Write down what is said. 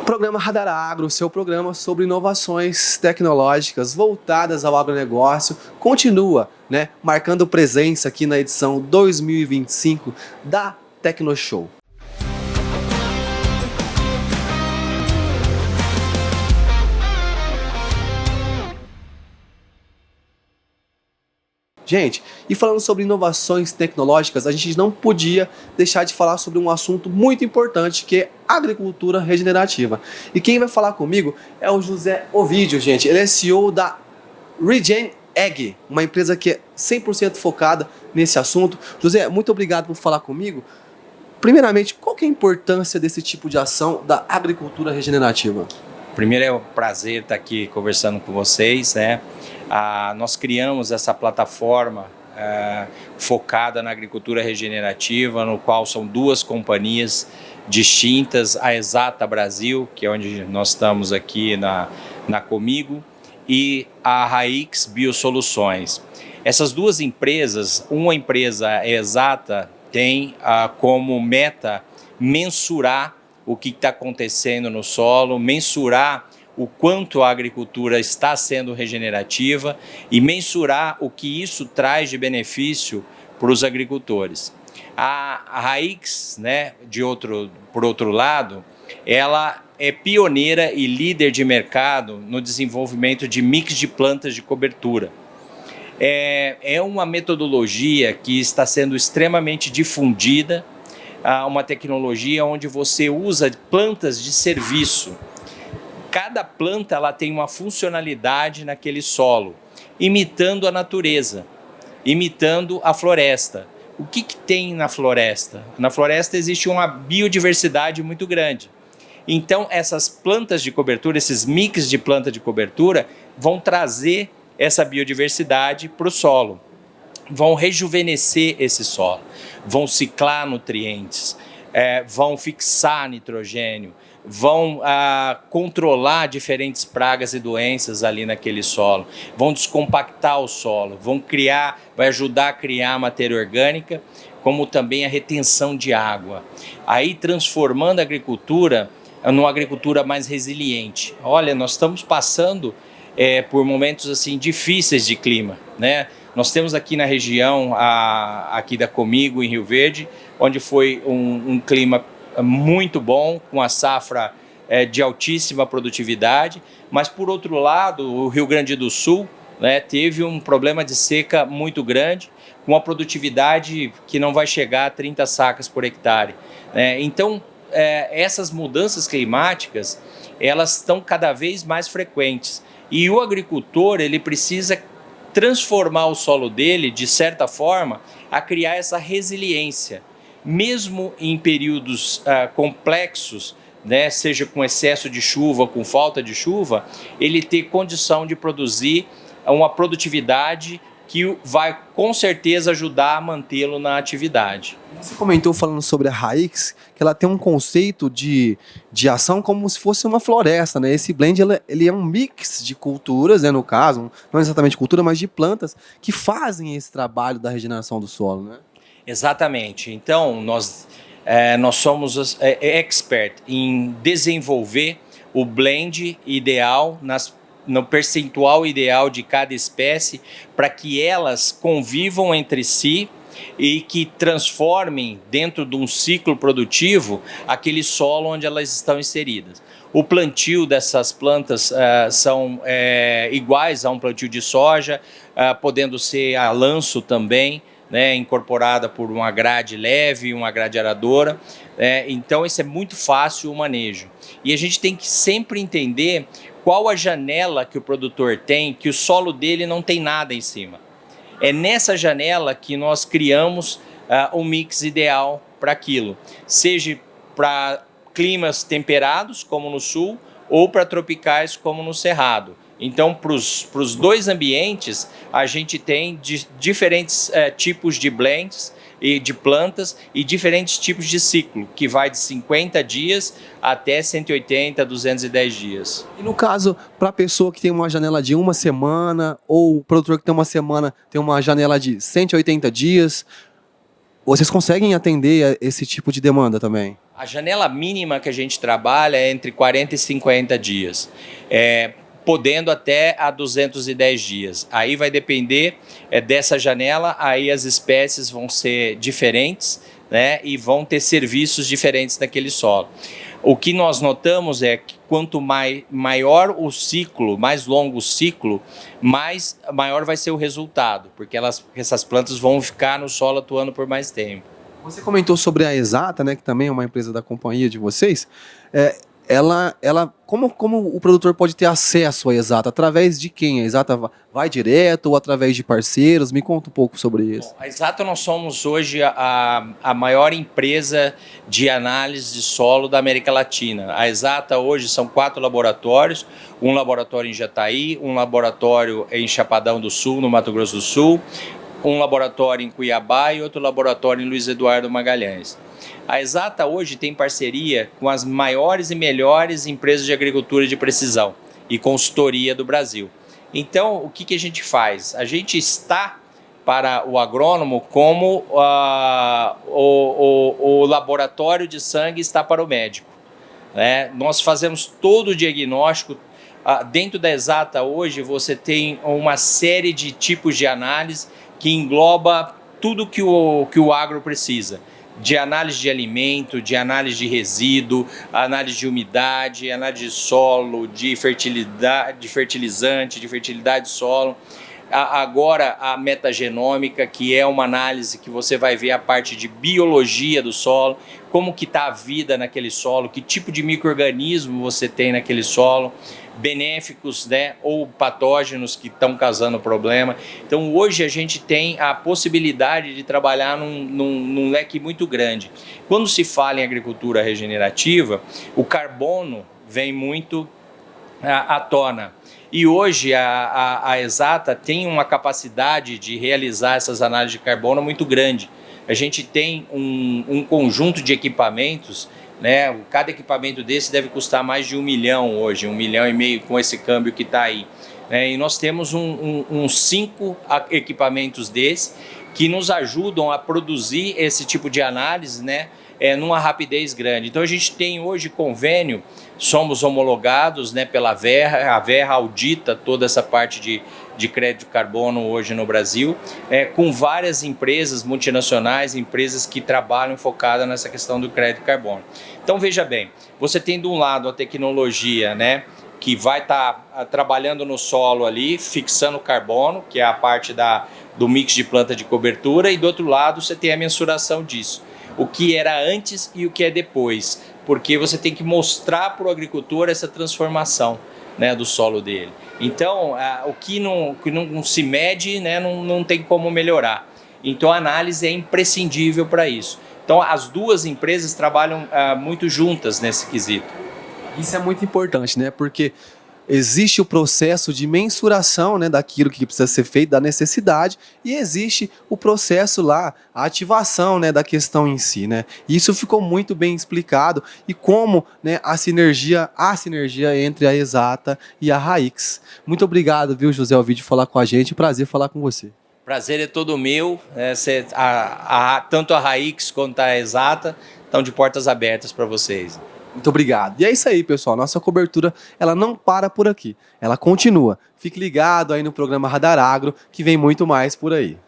Programa Radar Agro, seu programa sobre inovações tecnológicas voltadas ao agronegócio, continua, marcando presença aqui na edição 2025 da Tecnoshow. Gente, e falando sobre inovações tecnológicas, a gente não podia deixar de falar sobre um assunto muito importante, que é agricultura regenerativa. E quem vai falar comigo é o José Ovidio, gente. Ele é CEO da Regen Ag, uma empresa que é 100% focada nesse assunto. José, muito obrigado por falar comigo. Primeiramente, qual que é a importância desse tipo de ação da agricultura regenerativa? Primeiro, é um prazer estar aqui conversando com vocês, nós criamos essa plataforma focada na agricultura regenerativa, no qual são duas companhias distintas, a Exata Brasil, que é onde nós estamos aqui na Comigo, e a Raix Biosoluções. Essas duas empresas, uma empresa Exata tem como meta mensurar o que está acontecendo no solo, mensurar o quanto a agricultura está sendo regenerativa e mensurar o que isso traz de benefício para os agricultores. A Raix, por outro lado, ela é pioneira e líder de mercado no desenvolvimento de mix de plantas de cobertura. É uma metodologia que está sendo extremamente difundida, uma tecnologia onde você usa plantas de serviço. Cada planta ela tem uma funcionalidade naquele solo, imitando a natureza, imitando a floresta. O que tem na floresta? Na floresta existe uma biodiversidade muito grande. Então essas plantas de cobertura, esses mix de planta de cobertura, vão trazer essa biodiversidade para o solo. Vão rejuvenescer esse solo, vão ciclar nutrientes, vão fixar nitrogênio, vão controlar diferentes pragas e doenças ali naquele solo, vão descompactar o solo, vai ajudar a criar matéria orgânica, como também a retenção de água, aí transformando a agricultura numa agricultura mais resiliente. Olha, nós estamos passando por momentos assim difíceis de clima, Nós temos aqui na região, aqui da Comigo, em Rio Verde, onde foi um clima muito bom, com a safra de altíssima produtividade, mas, por outro lado, o Rio Grande do Sul teve um problema de seca muito grande, com uma produtividade que não vai chegar a 30 sacas por hectare. Então, essas mudanças climáticas, elas estão cada vez mais frequentes, e o agricultor ele precisa transformar o solo dele, de certa forma, a criar essa resiliência. Mesmo em períodos complexos, seja com excesso de chuva, com falta de chuva, ele ter condição de produzir uma produtividade que vai com certeza ajudar a mantê-lo na atividade. Você comentou falando sobre a Raix, que ela tem um conceito de ação como se fosse uma floresta, Esse blend ele é um mix de culturas, no caso, não exatamente cultura, mas de plantas que fazem esse trabalho da regeneração do solo, Exatamente. Então, nós somos expert em desenvolver o blend ideal no percentual ideal de cada espécie para que elas convivam entre si e que transformem dentro de um ciclo produtivo aquele solo onde elas estão inseridas. O plantio dessas plantas são iguais a um plantio de soja, podendo ser a lanço também, incorporada por uma grade leve, uma grade aradora. Então isso é muito fácil o manejo. E a gente tem que sempre entender qual a janela que o produtor tem, que o solo dele não tem nada em cima. É nessa janela que nós criamos um mix ideal para aquilo, seja para climas temperados, como no sul, ou para tropicais, como no cerrado. Então, para os dois ambientes, a gente tem diferentes tipos de blends e de plantas e diferentes tipos de ciclo, que vai de 50 dias até 180, 210 dias. E no caso, para a pessoa que tem uma janela de uma semana, ou o produtor que tem uma semana, tem uma janela de 180 dias, vocês conseguem atender esse tipo de demanda também? A janela mínima que a gente trabalha é entre 40 e 50 dias, podendo até a 210 dias. Aí vai depender dessa janela, aí as espécies vão ser diferentes, né, e vão ter serviços diferentes naquele solo. O que nós notamos é que quanto maior o ciclo, mais longo o ciclo, maior vai ser o resultado, porque essas plantas vão ficar no solo atuando por mais tempo. Você comentou sobre a Exata, né, que também é uma empresa da companhia de vocês. Como o produtor pode ter acesso à Exata? Através de quem? A Exata vai direto ou através de parceiros? Me conta um pouco sobre isso. Bom, a Exata, nós somos hoje a maior empresa de análise de solo da América Latina. A Exata hoje são 4 laboratórios, um laboratório em Jataí, um laboratório em Chapadão do Sul, no Mato Grosso do Sul, um laboratório em Cuiabá e outro laboratório em Luiz Eduardo Magalhães. A Exata hoje tem parceria com as maiores e melhores empresas de agricultura de precisão e consultoria do Brasil. Então, o que a gente faz? A gente está para o agrônomo como o laboratório de sangue está para o médico, né? Nós fazemos todo o diagnóstico. Dentro da Exata hoje você tem uma série de tipos de análise que engloba tudo que o agro precisa. De análise de alimento, de análise de resíduo, análise de umidade, análise de solo, de fertilidade, de fertilizante, de fertilidade do solo. Agora a metagenômica, que é uma análise que você vai ver a parte de biologia do solo, como que está a vida naquele solo, que tipo de micro-organismo você tem naquele solo, benéficos, né, ou patógenos que estão causando problema. Então hoje a gente tem a possibilidade de trabalhar num leque muito grande. Quando se fala em agricultura regenerativa, o carbono vem muito à tona. E hoje a Exata tem uma capacidade de realizar essas análises de carbono muito grande. A gente tem um conjunto de equipamentos, né? Cada equipamento desse deve custar mais de 1 milhão hoje, 1,5 milhão com esse câmbio que está aí. E nós temos uns 5 equipamentos desses que nos ajudam a produzir esse tipo de análise, né? Numa rapidez grande. Então a gente tem hoje convênio, somos homologados, né, pela Verra, a Verra audita toda essa parte de crédito de carbono hoje no Brasil, com várias empresas multinacionais, empresas que trabalham focadas nessa questão do crédito de carbono. Então veja bem, você tem de um lado a tecnologia, né, que vai estar trabalhando no solo ali, fixando carbono, que é a parte do mix de planta de cobertura, e do outro lado você tem a mensuração disso. O que era antes e o que é depois, porque você tem que mostrar para o agricultor essa transformação, né, do solo dele. Então, o que não se mede, né, não tem como melhorar. Então, a análise é imprescindível para isso. Então, as duas empresas trabalham muito juntas nesse quesito. Isso é muito importante, né? Porque existe o processo de mensuração, né, daquilo que precisa ser feito, da necessidade, e existe o processo lá, a ativação, né, da questão em si, né? E isso ficou muito bem explicado, e como, né, a sinergia entre a Exata e a Raíx. Muito obrigado, viu, José Ovidio, falar com a gente, prazer falar com você. Prazer é todo meu, tanto a Raíx quanto a Exata estão de portas abertas para vocês. Muito obrigado. E é isso aí, pessoal. Nossa cobertura, ela não para por aqui. Ela continua. Fique ligado aí no programa Radar Agro, que vem muito mais por aí.